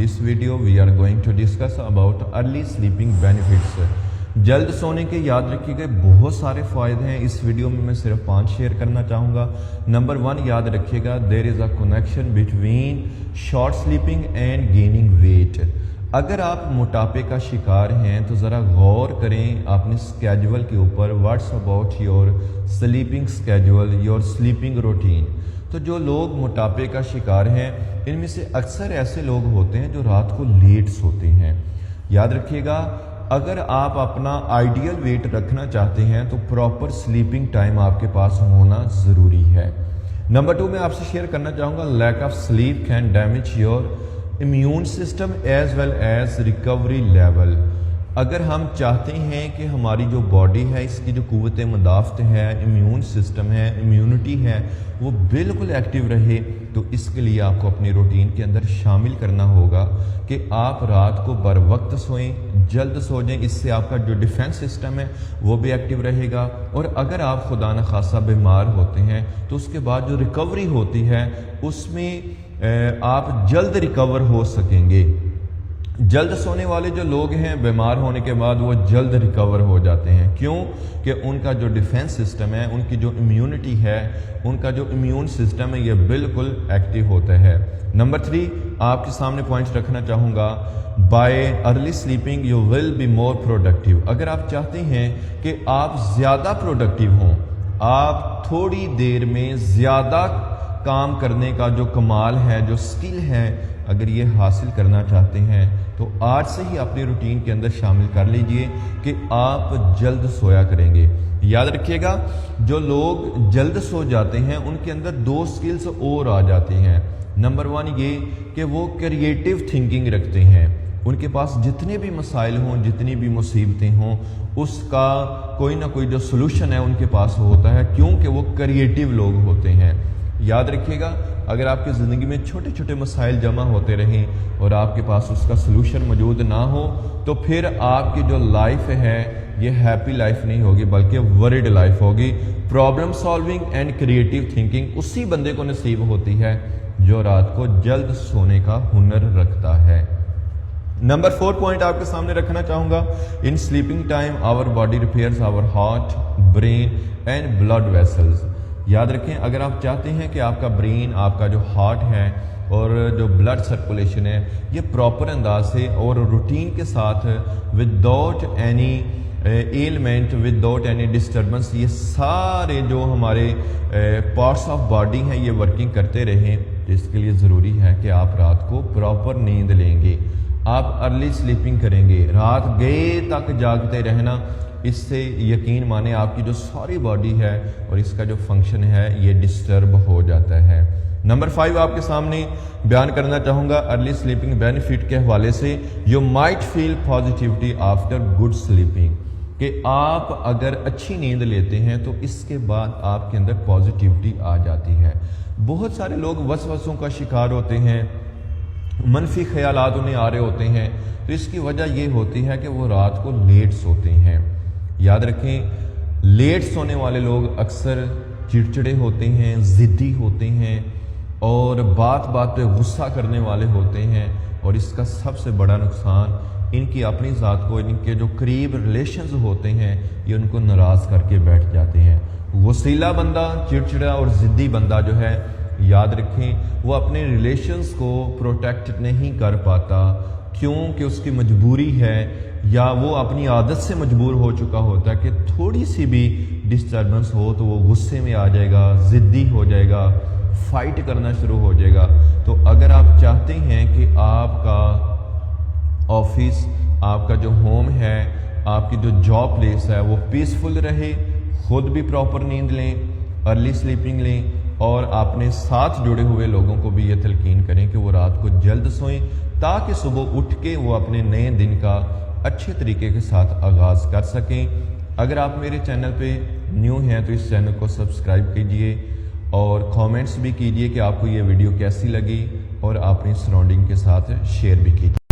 this video we are going to discuss about early sleeping benefits. जल्द सोने के याद रखिएगा बहुत सारे फ़ायदे हैं। इस वीडियो में मैं सिर्फ 5 शेयर करना चाहूँगा। नंबर 1 याद रखिएगा, there is a connection between short sleeping and gaining weight. अगर आप मोटापे का शिकार हैं तो ज़रा गौर करें अपने स्केड्यूल के ऊपर। What's about your sleeping schedule, your sleeping routine. तो जो लोग मोटापे का शिकार हैं इनमें से अक्सर ऐसे लोग होते हैं जो रात को लेट सोते हैं। याद रखिएगा, अगर आप अपना आइडियल वेट रखना चाहते हैं तो प्रॉपर स्लीपिंग टाइम आपके पास होना ज़रूरी है। नंबर 2 मैं आपसे शेयर करना चाहूँगा, lack of sleep can damage your immune system as well as recovery level. अगर हम चाहते हैं कि हमारी जो बॉडी है इसकी जो क़ुव्वत मुदाफ़त है, इम्यून सिस्टम है, इम्यूनिटी है, वो बिल्कुल एक्टिव रहे, तो इसके लिए आपको अपनी रूटीन के अंदर शामिल करना होगा कि आप रात को बर वक्त सोएं, जल्द सो जाएं। इससे आपका जो डिफेंस सिस्टम है वो भी एक्टिव रहेगा। और अगर आप खुदा न खासा बीमार होते हैं तो उसके बाद जो रिकवरी होती है उसमें आप जल्द रिकवर हो सकेंगे। जल्द सोने वाले जो लोग हैं बीमार होने के बाद वो जल्द रिकवर हो जाते हैं। क्यों? कि उनका जो डिफेंस सिस्टम है, उनकी जो इम्यूनिटी है, उनका जो इम्यून सिस्टम है ये बिल्कुल एक्टिव होता है। नंबर 3 आपके सामने पॉइंट रखना चाहूँगा, bye early sleeping you will be more productive. अगर आप चाहते हैं कि आप ज़्यादा प्रोडक्टिव हों, आप थोड़ी देर में ज़्यादा काम करने का जो कमाल है, जो स्किल है, अगर ये हासिल करना चाहते हैं तो आज से ही अपनी रूटीन के अंदर शामिल कर लीजिए कि आप जल्द सोया करेंगे। याद रखिएगा, जो लोग जल्द सो जाते हैं उनके अंदर 2 स्किल्स और आ जाती हैं। नंबर 1 ये कि वो क्रिएटिव थिंकिंग रखते हैं। उनके पास जितने भी मसाइल हों, जितनी भी मुसीबतें हों, उसका कोई ना कोई जो सलूशन है उनके पास होता है, क्योंकि वो क्रिएटिव लोग होते हैं। याद रखिएगा, अगर आपकी ज़िंदगी में छोटे छोटे मसाइल जमा होते रहें और आपके पास उसका सलूशन मौजूद ना हो तो फिर आपकी जो लाइफ है ये हैप्पी लाइफ नहीं होगी बल्कि वरीड लाइफ होगी। Problem solving and creative thinking उसी बंदे को नसीब होती है जो रात को जल्द सोने का हुनर रखता है। नंबर 4 पॉइंट आपके सामने रखना चाहूँगा, in sleeping time our body repairs our heart, brain and blood vessels. याद रखें, अगर आप चाहते हैं कि आपका ब्रेन, आपका जो हार्ट है और जो ब्लड सर्कुलेशन है ये प्रॉपर अंदाज से और रूटीन के साथ without any ailment, without any disturbance, ये सारे जो हमारे पार्ट्स ऑफ बॉडी हैं ये वर्किंग करते रहें। इसके लिए ज़रूरी है कि आप रात को प्रॉपर नींद लेंगे, आप अर्ली स्लीपिंग करेंगे। रात गए तक जागते रहना, इससे यकीन माने आपकी जो सारी बॉडी है और इसका जो फंक्शन है ये डिस्टर्ब हो जाता है। नंबर 5 आपके सामने बयान करना चाहूँगा, अर्ली स्लीपिंग बेनिफिट के हवाले से, you might feel positivity after good sleeping. कि आप अगर अच्छी नींद लेते हैं तो इसके बाद आपके अंदर पॉजिटिविटी आ जाती है। बहुत सारे लोग वसवसों का शिकार होते हैं, मनफी ख्यालात उन्हें आ रहे होते हैं, तो इसकी वजह ये होती है कि वो रात को लेट सोते हैं। याद रखें, लेट सोने वाले लोग अक्सर चिड़चिड़े होते हैं, ज़िद्दी होते हैं और बात बात पे गुस्सा करने वाले होते हैं। और इसका सबसे बड़ा नुकसान इनकी अपनी ज़ात को, इनके जो करीब रिलेशंस होते हैं ये उनको नाराज़ करके बैठ जाते हैं। गुस्सीला बंदा, चिड़चिड़ा और ज़िद्दी बंदा जो है, याद रखें, वो अपने रिलेशंस को प्रोटेक्ट नहीं कर पाता क्योंकि उसकी मजबूरी है या वो अपनी आदत से मजबूर हो चुका होता है कि थोड़ी सी भी डिस्टर्बेंस हो तो वो गुस्से में आ जाएगा, ज़िद्दी हो जाएगा, फाइट करना शुरू हो जाएगा। तो अगर आप चाहते हैं कि आपका ऑफिस, आपका जो होम है, आपकी जो जॉब प्लेस है वो पीसफुल रहे, खुद भी प्रॉपर नींद लें, अर्ली स्लीपिंग लें और अपने साथ जुड़े हुए लोगों को भी ये तलकीन करें कि वो रात को जल्द सोएं ताकि सुबह उठ के वो अपने नए दिन का अच्छे तरीके के साथ आगाज़ कर सकें। अगर आप मेरे चैनल पे न्यू हैं तो इस चैनल को सब्सक्राइब कीजिए और कमेंट्स भी कीजिए कि आपको ये वीडियो कैसी लगी और अपनी सराउंडिंग के साथ शेयर भी कीजिए।